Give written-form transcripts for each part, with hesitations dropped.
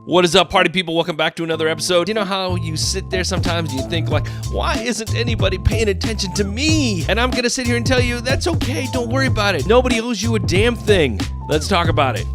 What is up, party people? Welcome back to another episode. You know how you sit there sometimes and you think like, why isn't anybody paying attention to me? And I'm going to sit here and tell you, that's okay. Don't worry about it. Nobody owes you a damn thing. Let's talk about it.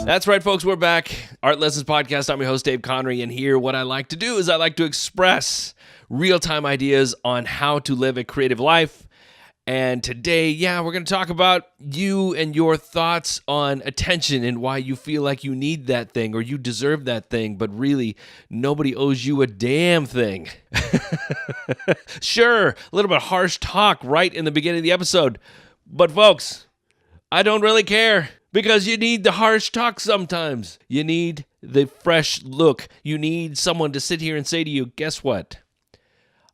That's right, folks. We're back. Art Lessons Podcast. I'm your host, Dave Conrey. And here, what I like to do is I like to express real-time ideas on how to live a creative life. And today, we're going to talk about you and your thoughts on attention and why you feel like you need that thing or you deserve that thing, but really, nobody owes you a damn thing. Sure, a little bit of harsh talk right in the beginning of the episode, but folks, I don't really care because you need the harsh talk sometimes. You need the fresh look. You need someone to sit here and say to you, guess what?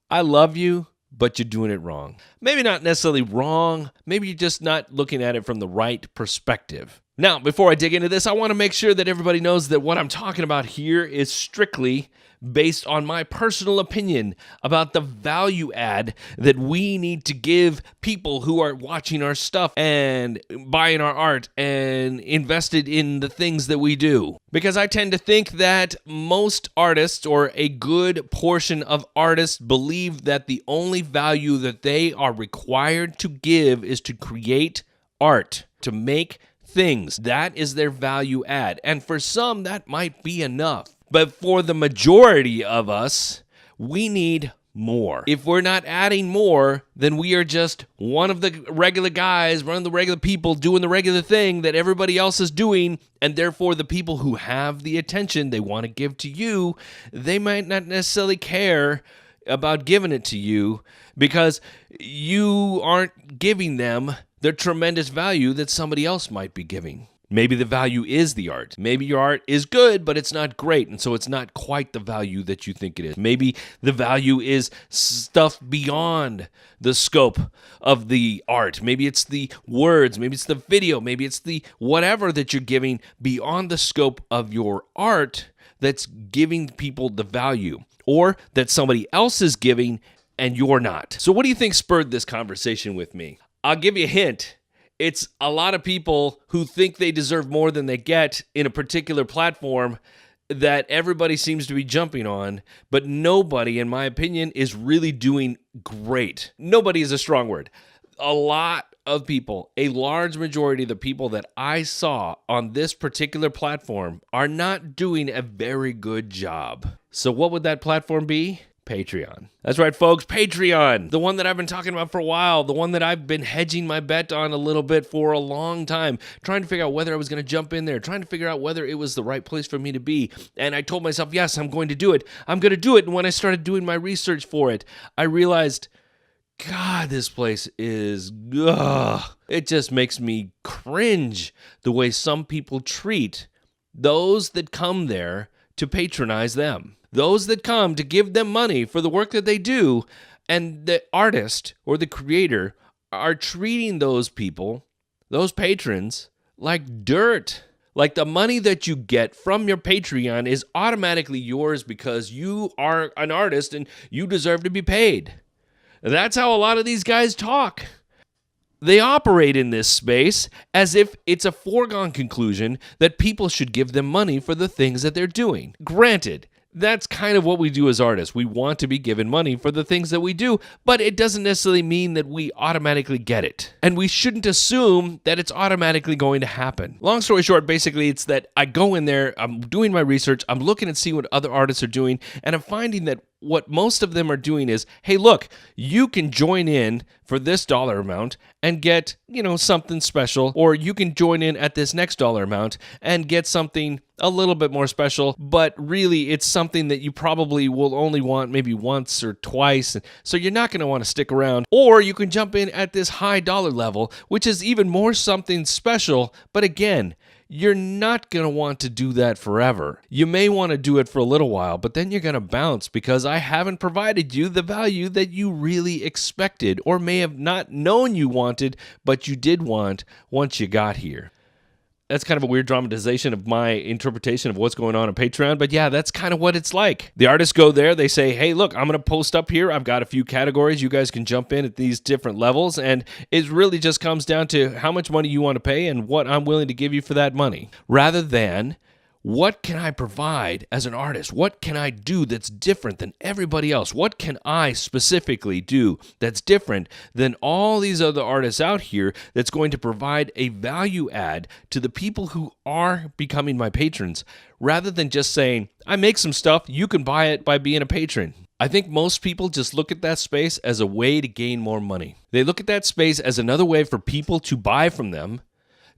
I love you. But you're doing it wrong. Maybe not necessarily wrong. Maybe you're just not looking at it from the right perspective. Now, before I dig into this, I want to make sure that everybody knows that what I'm talking about here is strictly based on my personal opinion about the value add that we need to give people who are watching our stuff and buying our art and invested in the things that we do. Because I tend to think that most artists, or a good portion of artists, believe that the only value that they are required to give is to create art, to make things. That is their value add. And for some, that might be enough. But for the majority of us, we need more. If we're not adding more, then we are just one of the regular guys, one of the regular people doing the regular thing that everybody else is doing, and therefore the people who have the attention they want to give to you, they might not necessarily care about giving it to you because you aren't giving them the tremendous value that somebody else might be giving. Maybe the value is the art. Maybe your art is good, but it's not great, and so it's not quite the value that you think it is. Maybe the value is stuff beyond the scope of the art. Maybe it's the words, maybe it's the video, maybe it's the whatever that you're giving beyond the scope of your art that's giving people the value, or that somebody else is giving and you're not. So what do you think spurred this conversation with me? I'll give you a hint. It's a lot of people who think they deserve more than they get in a particular platform that everybody seems to be jumping on, but nobody, in my opinion, is really doing great. Nobody is a strong word. A lot of people, a large majority of the people that I saw on this particular platform are not doing a very good job. So what would that platform be? Patreon. That's right, folks, Patreon. The one that I've been talking about for a while, the one that I've been hedging my bet on a little bit for a long time, trying to figure out whether I was going to jump in there, trying to figure out whether it was the right place for me to be. And I told myself, yes, I'm going to do it. I'm going to do it. And when I started doing my research for it, I realized, God, this place is, it just makes me cringe the way some people treat those that come there to patronize them. Those that come to give them money for the work that they do, and the artist or the creator are treating those people, those patrons, like dirt. Like the money that you get from your Patreon is automatically yours because you are an artist and you deserve to be paid. That's how a lot of these guys talk. They operate in this space as if it's a foregone conclusion that people should give them money for the things that they're doing. Granted, that's kind of what we do as artists. We want to be given money for the things that we do, but it doesn't necessarily mean that we automatically get it. And we shouldn't assume that it's automatically going to happen. Long story short, basically, it's that I go in there, I'm doing my research, I'm looking and see what other artists are doing, and I'm finding that what most of them are doing is, hey, look, you can join in for this dollar amount and get, something special, or you can join in at this next dollar amount and get something a little bit more special, but really it's something that you probably will only want maybe once or twice, so you're not going to want to stick around. Or you can jump in at this high dollar level, which is even more something special, but again, you're not going to want to do that forever. You may want to do it for a little while, but then you're going to bounce because I haven't provided you the value that you really expected or may have not known you wanted, but you did want once you got here. That's kind of a weird dramatization of my interpretation of what's going on Patreon, but yeah, that's kind of what it's like. The artists go there, they say, hey, look, I'm going to post up here. I've got a few categories. You guys can jump in at these different levels, and it really just comes down to how much money you want to pay and what I'm willing to give you for that money, rather than What can I provide as an artist? What can I do that's different than everybody else? What can I specifically do that's different than all these other artists out here that's going to provide a value add to the people who are becoming my patrons, rather than just saying, I make some stuff, you can buy it by being a patron? I think most people just look at that space as a way to gain more money. They look at that space as another way for people to buy from them,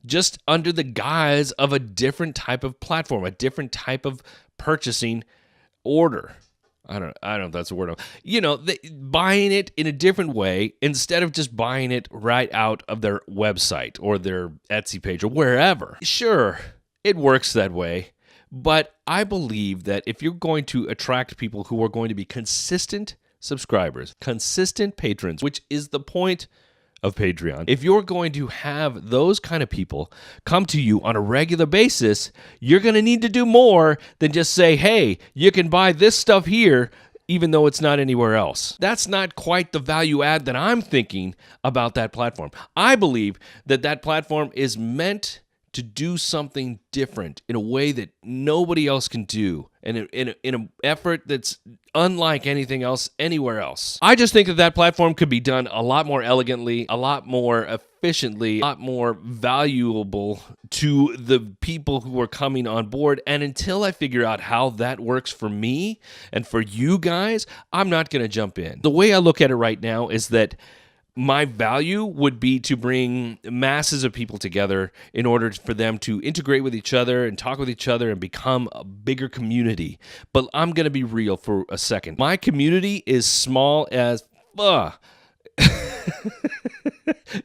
just under the guise of a different type of platform, a different type of purchasing order. I don't know if that's a word. Buying it in a different way instead of just buying it right out of their website or their Etsy page or wherever. Sure, it works that way. But I believe that if you're going to attract people who are going to be consistent subscribers, consistent patrons, which is the point of Patreon, if you're going to have those kind of people come to you on a regular basis, you're going to need to do more than just say, hey, you can buy this stuff here, even though it's not anywhere else. That's not quite the value add that I'm thinking about that platform. I believe that that platform is meant to do something different in a way that nobody else can do, and in an effort that's unlike anything else anywhere else. I just think that platform could be done a lot more elegantly, a lot more efficiently, a lot more valuable to the people who are coming on board. And until I figure out how that works for me and for you guys, I'm not going to jump in. The way I look at it right now is that my value would be to bring masses of people together in order for them to integrate with each other and talk with each other and become a bigger community. But I'm going to be real for a second. My community is small as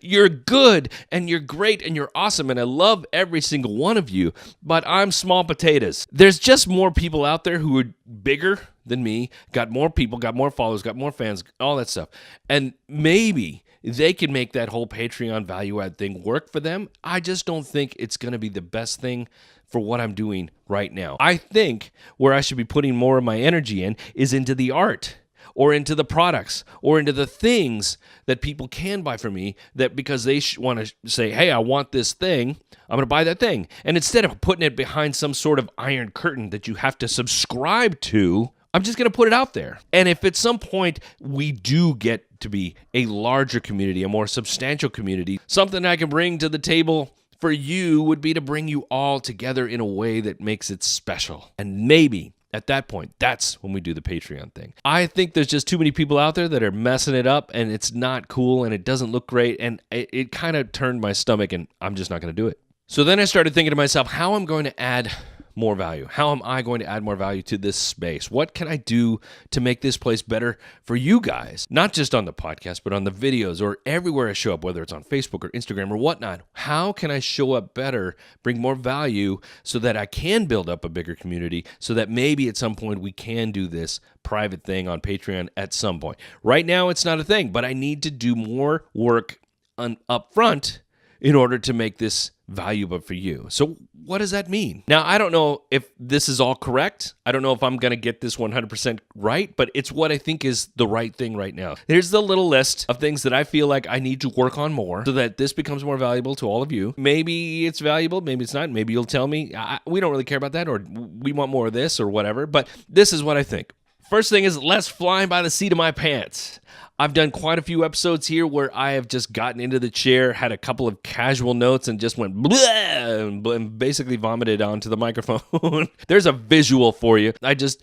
You're good and you're great and you're awesome and I love every single one of you, but I'm small potatoes. There's just more people out there who are bigger than me, got more people, got more followers, got more fans, all that stuff. And maybe they can make that whole Patreon value add thing work for them. I just don't think it's going to be the best thing for what I'm doing right now. I think where I should be putting more of my energy in is into the art, or into the products, or into the things that people can buy from me, that because they want to say, hey, I want this thing, I'm going to buy that thing. And instead of putting it behind some sort of iron curtain that you have to subscribe to, I'm just going to put it out there. And if at some point we do get to be a larger community, a more substantial community, something I can bring to the table for you would be to bring you all together in a way that makes it special. And maybe at that point, that's when we do the Patreon thing. I think there's just too many people out there that are messing it up, and it's not cool, and it doesn't look great, and it kind of turned my stomach, and I'm just not going to do it. So then I started thinking to myself, how I'm going to add more value? How am I going to add more value to this space? What can I do to make this place better for you guys? Not just on the podcast, but on the videos or everywhere I show up, whether it's on Facebook or Instagram or whatnot. How can I show up better, bring more value so that I can build up a bigger community, so that maybe at some point we can do this private thing on Patreon at some point. Right now, it's not a thing, but I need to do more work up front in order to make this valuable for you. So what does that mean? Now, I don't know if this is all correct. I don't know if I'm going to get this 100% right, but it's what I think is the right thing right now. Here's the little list of things that I feel like I need to work on more so that this becomes more valuable to all of you. Maybe it's valuable, maybe it's not. Maybe you'll tell me, we don't really care about that, or we want more of this or whatever, but this is what I think. First thing is less flying by the seat of my pants. I've done quite a few episodes here where I have just gotten into the chair, had a couple of casual notes, and just went bleh, and basically vomited onto the microphone. There's a visual for you. I just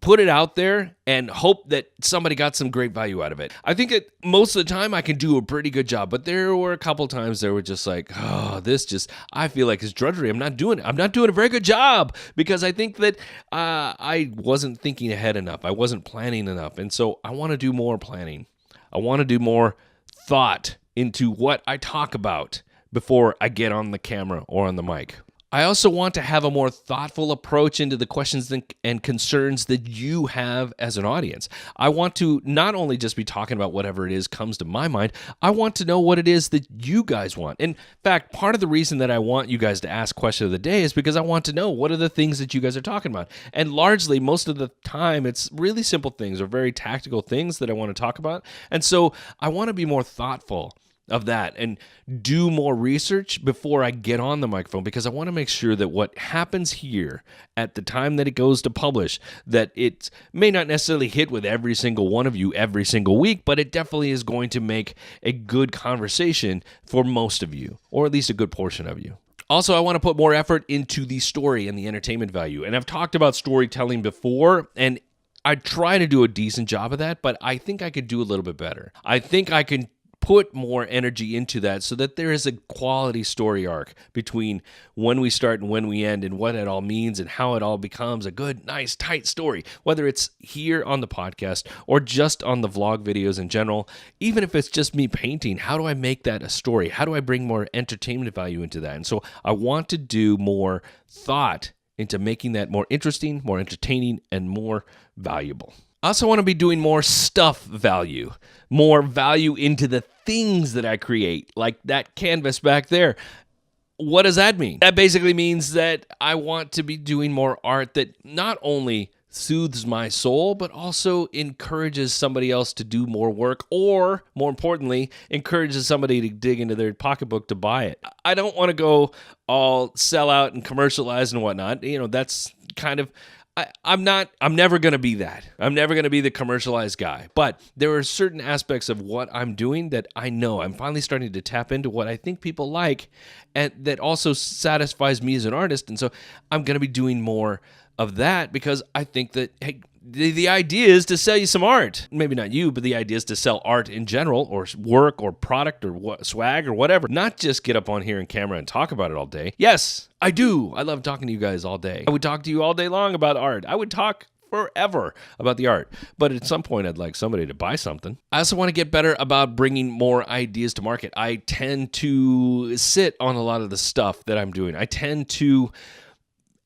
put it out there and hope that somebody got some great value out of it. I think that most of the time I can do a pretty good job, but there were a couple times there were just like, oh, this just, I feel like it's drudgery. I'm not doing a very good job because I think that I wasn't thinking ahead enough. I wasn't planning enough. And so I want to do more planning. I want to do more thought into what I talk about before I get on the camera or on the mic. I also want to have a more thoughtful approach into the questions and concerns that you have as an audience. I want to not only just be talking about whatever it is comes to my mind, I want to know what it is that you guys want. In fact, part of the reason that I want you guys to ask question of the day is because I want to know what are the things that you guys are talking about. And largely, most of the time, it's really simple things or very tactical things that I want to talk about. And so I want to be more thoughtful of that and do more research before I get on the microphone, because I want to make sure that what happens here at the time that it goes to publish, that it may not necessarily hit with every single one of you every single week, but it definitely is going to make a good conversation for most of you, or at least a good portion of you. Also, I want to put more effort into the story and the entertainment value. And I've talked about storytelling before, and I try to do a decent job of that, but I think I could do a little bit better. I think I can put more energy into that so that there is a quality story arc between when we start and when we end, and what it all means and how it all becomes a good, nice, tight story, whether it's here on the podcast or just on the vlog videos in general. Even if it's just me painting, how do I make that a story? How do I bring more entertainment value into that? And so I want to do more thought into making that more interesting, more entertaining, and more valuable. I also want to be doing more stuff value, more value into the things that I create, like that canvas back there. What does that mean? That basically means that I want to be doing more art that not only soothes my soul, but also encourages somebody else to do more work, or more importantly, encourages somebody to dig into their pocketbook to buy it. I don't want to go all sell out and commercialize and whatnot. That's kind of, I'm never going to be that. I'm never going to be the commercialized guy. But there are certain aspects of what I'm doing that I know I'm finally starting to tap into what I think people like, and that also satisfies me as an artist. And so I'm going to be doing more of that, because I think that, hey, the idea is to sell you some art. Maybe not you, but the idea is to sell art in general, or work, or product, or swag, or whatever. Not just get up on here in camera and talk about it all day. Yes, I do. I love talking to you guys all day. I would talk to you all day long about art. I would talk forever about the art. But at some point, I'd like somebody to buy something. I also want to get better about bringing more ideas to market. I tend to sit on a lot of the stuff that I'm doing. I tend to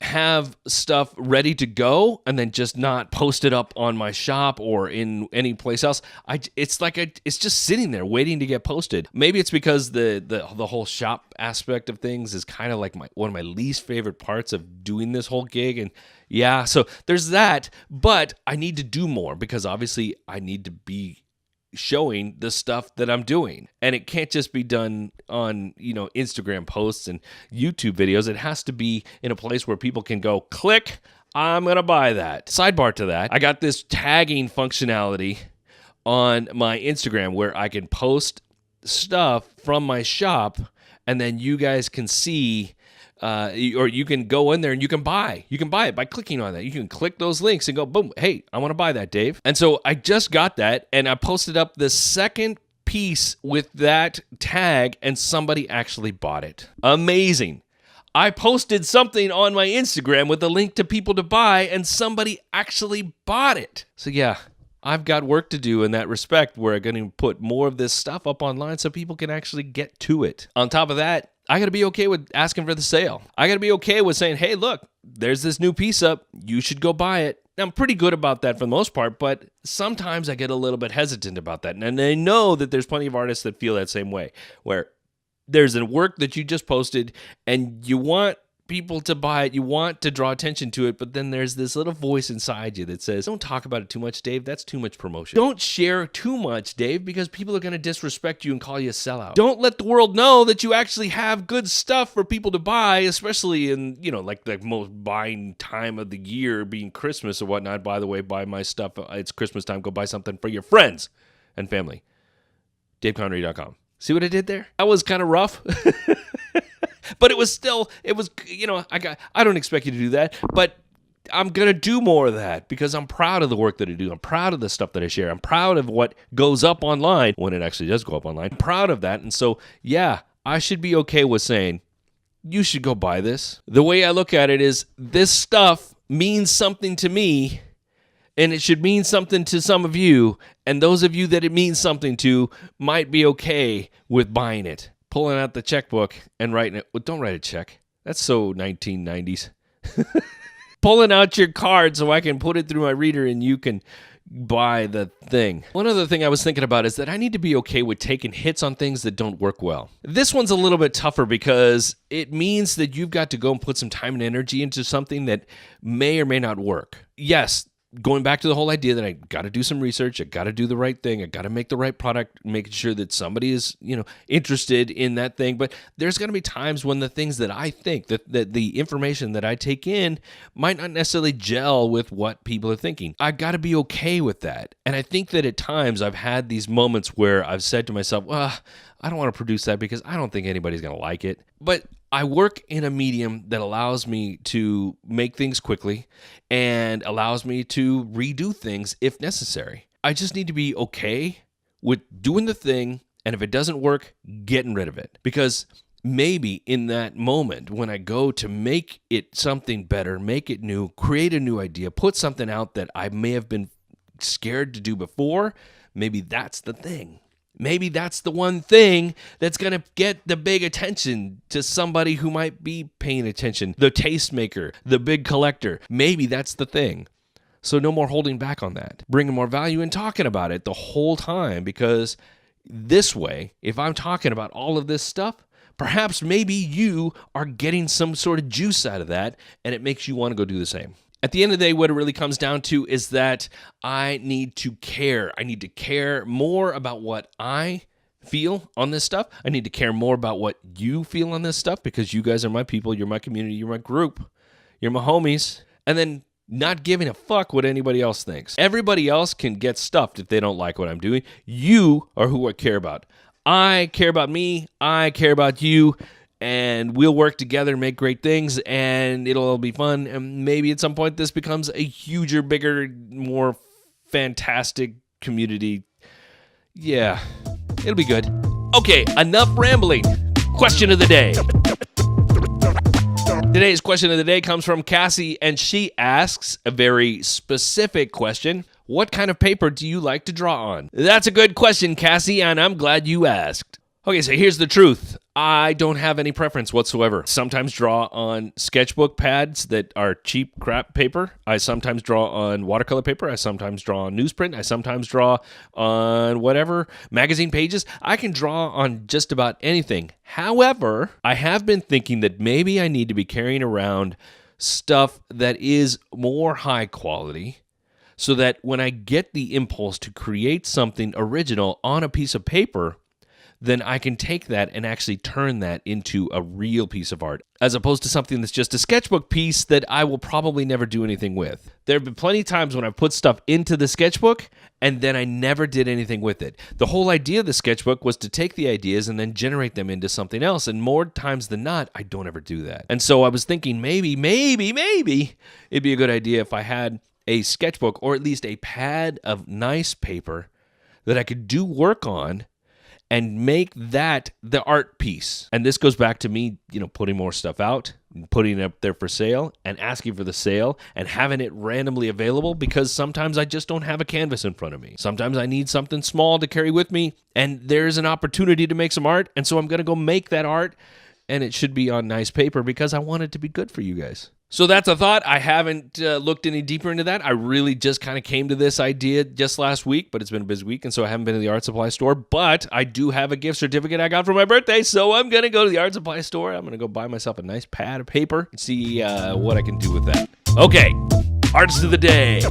have stuff ready to go and then just not post it up on my shop or in any place else. It's just sitting there waiting to get posted. Maybe it's because the whole shop aspect of things is kind of like one of my least favorite parts of doing this whole gig. And yeah, so there's that, but I need to do more, because obviously I need to be showing the stuff that I'm doing. And it can't just be done on, Instagram posts and YouTube videos. It has to be in a place where people can go, click, I'm going to buy that. Sidebar to that, I got this tagging functionality on my Instagram where I can post stuff from my shop, and then you guys can see, or you can go in there and you can buy it by clicking on that. You can click those links and go, boom, hey, I want to buy that, Dave. And so I just got that, and I posted up the second piece with that tag, and somebody actually bought it. Amazing. I posted something on my Instagram with a link to people to buy, and somebody actually bought it. So yeah, I've got work to do in that respect, where I'm going to put more of this stuff up online so people can actually get to it. On top of that, I got to be okay with asking for the sale. I got to be okay with saying, hey, look, there's this new piece up. You should go buy it. Now, I'm pretty good about that for the most part, but sometimes I get a little bit hesitant about that. And I know that there's plenty of artists that feel that same way, where there's a work that you just posted and you want people to buy it, you want to draw attention to it, but then there's this little voice inside you that says, don't talk about it too much, Dave. That's too much promotion. Don't share too much, Dave, because people are going to disrespect you and call you a sellout. Don't let the world know that you actually have good stuff for people to buy, especially in, like the most buying time of the year being Christmas or whatnot. By the way, buy my stuff. It's Christmas time. Go buy something for your friends and family. DaveConrey.com. See what I did there? That was kind of rough. But I don't expect you to do that, but I'm going to do more of that, because I'm proud of the work that I do. I'm proud of the stuff that I share. I'm proud of what goes up online when it actually does go up online. I'm proud of that. And so, yeah, I should be okay with saying, you should go buy this. The way I look at it is, this stuff means something to me, and it should mean something to some of you. And those of you that it means something to might be okay with buying it. Pulling out the checkbook and writing it. Well, don't write a check. That's so 1990s. Pulling out your card so I can put it through my reader and you can buy the thing. One other thing I was thinking about is that I need to be okay with taking hits on things that don't work well. This one's a little bit tougher, because it means that you've got to go and put some time and energy into something that may or may not work. Yes, going back to the whole idea that I got to do some research, I got to do the right thing, I got to make the right product, making sure that somebody is, interested in that thing. But there's going to be times when the things that I think, that the information that I take in might not necessarily gel with what people are thinking. I got to be okay with that. And I think that at times I've had these moments where I've said to myself, well, I don't want to produce that because I don't think anybody's going to like it. But I work in a medium that allows me to make things quickly and allows me to redo things if necessary. I just need to be okay with doing the thing, and if it doesn't work, getting rid of it. Because maybe in that moment when I go to make it something better, make it new, create a new idea, put something out that I may have been scared to do before, maybe that's the thing. Maybe that's the one thing that's going to get the big attention to somebody who might be paying attention. The tastemaker, the big collector. Maybe that's the thing. So no more holding back on that. Bringing more value and talking about it the whole time, because this way, if I'm talking about all of this stuff, perhaps maybe you are getting some sort of juice out of that, and it makes you want to go do the same. At the end of the day, what it really comes down to is that I need to care. I need to care more about what I feel on this stuff. I need to care more about what you feel on this stuff, because you guys are my people, you're my community, you're my group, you're my homies. And then not giving a fuck what anybody else thinks. Everybody else can get stuffed if they don't like what I'm doing. You are who I care about. I care about me. I care about you. And we'll work together and make great things, and it'll be fun. And maybe at some point this becomes a huger, bigger, more fantastic community. Yeah, it'll be good. Okay, enough rambling. Question of the day. Today's question of the day comes from Cassie, and she asks a very specific question. What kind of paper do you like to draw on? That's a good question, Cassie, and I'm glad you asked. Okay, so here's the truth. I don't have any preference whatsoever. Sometimes draw on sketchbook pads that are cheap crap paper. I sometimes draw on watercolor paper. I sometimes draw on newsprint. I sometimes draw on whatever, magazine pages. I can draw on just about anything. However, I have been thinking that maybe I need to be carrying around stuff that is more high quality, so that when I get the impulse to create something original on a piece of paper, then I can take that and actually turn that into a real piece of art, as opposed to something that's just a sketchbook piece that I will probably never do anything with. There have been plenty of times when I've put stuff into the sketchbook and then I never did anything with it. The whole idea of the sketchbook was to take the ideas and then generate them into something else, and more times than not, I don't ever do that. And so I was thinking maybe it'd be a good idea if I had a sketchbook, or at least a pad of nice paper that I could do work on and make that the art piece. And this goes back to me, putting more stuff out, putting it up there for sale, and asking for the sale, and having it randomly available, because sometimes I just don't have a canvas in front of me. Sometimes I need something small to carry with me, and there's an opportunity to make some art, and so I'm going to go make that art, and it should be on nice paper because I want it to be good for you guys. So that's a thought. I haven't looked any deeper into that. I really just kind of came to this idea just last week, but it's been a busy week, and so I haven't been to the art supply store. But I do have a gift certificate I got for my birthday, so I'm going to go to the art supply store. I'm going to go buy myself a nice pad of paper and see what I can do with that. Okay, artist of the day.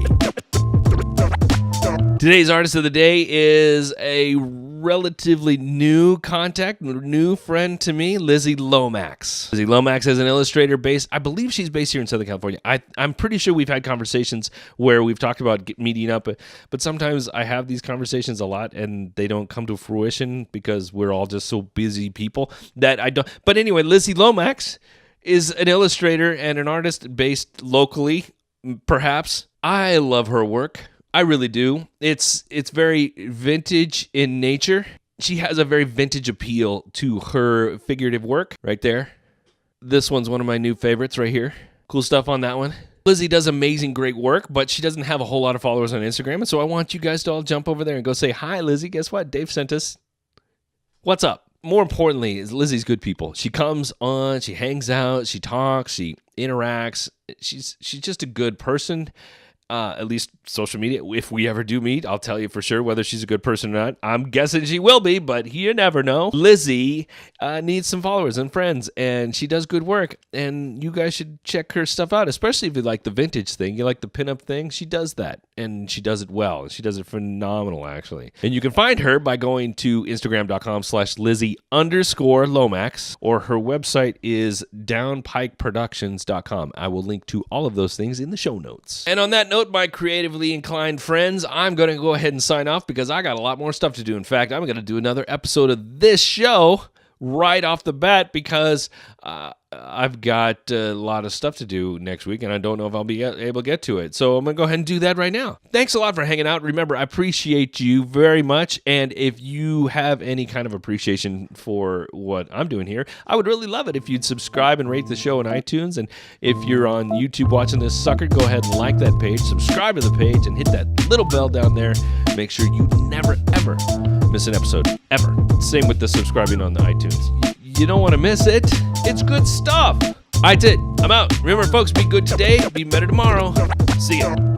Today's artist of the day is a relatively new friend to me, Lizzy Lomax. Lizzy Lomax is an illustrator I believe she's based here in Southern California. I'm pretty sure we've had conversations where we've talked about meeting up, but sometimes I have these conversations a lot and they don't come to fruition because we're all just so busy people that I don't. But anyway, Lizzy Lomax is an illustrator and an artist based locally, perhaps. I love her work. I really do. It's very vintage in nature. She has a very vintage appeal to her figurative work right there. This one's one of my new favorites right here. Cool stuff on that one. Lizzy does amazing, great work, but she doesn't have a whole lot of followers on Instagram, and so I want you guys to all jump over there and go say, "Hi, Lizzy, guess what? Dave sent us. What's up?" More importantly, is Lizzy's good people. She comes on, she hangs out, she talks, she interacts. She's just a good person. at least social media. If we ever do meet, I'll tell you for sure whether she's a good person or not. I'm guessing she will be, but you never know. Lizzy needs some followers and friends, and she does good work, and you guys should check her stuff out, especially if you like the vintage thing, you like the pinup thing. She does that, and she does it well. She does it phenomenal, actually. And you can find her by going to Instagram.com/Lizzy_Lomax, or her website is downpikeproductions.com. I will link to all of those things in the show notes. And on that note, my creatively inclined friends, I'm going to go ahead and sign off because I got a lot more stuff to do. In fact, I'm going to do another episode of this show right off the bat because I've got a lot of stuff to do next week, and I don't know if I'll be able to get to it. So I'm going to go ahead and do that right now. Thanks a lot for hanging out. Remember, I appreciate you very much, and if you have any kind of appreciation for what I'm doing here, I would really love it if you'd subscribe and rate the show on iTunes. And if you're on YouTube watching this sucker, go ahead and like that page, subscribe to the page, and hit that little bell down there. Make sure you never, ever miss an episode, ever. Same with the subscribing on the iTunes. You don't want to miss it. It's good stuff. That's it. I'm out. Remember, folks, be good today, be better tomorrow. See ya.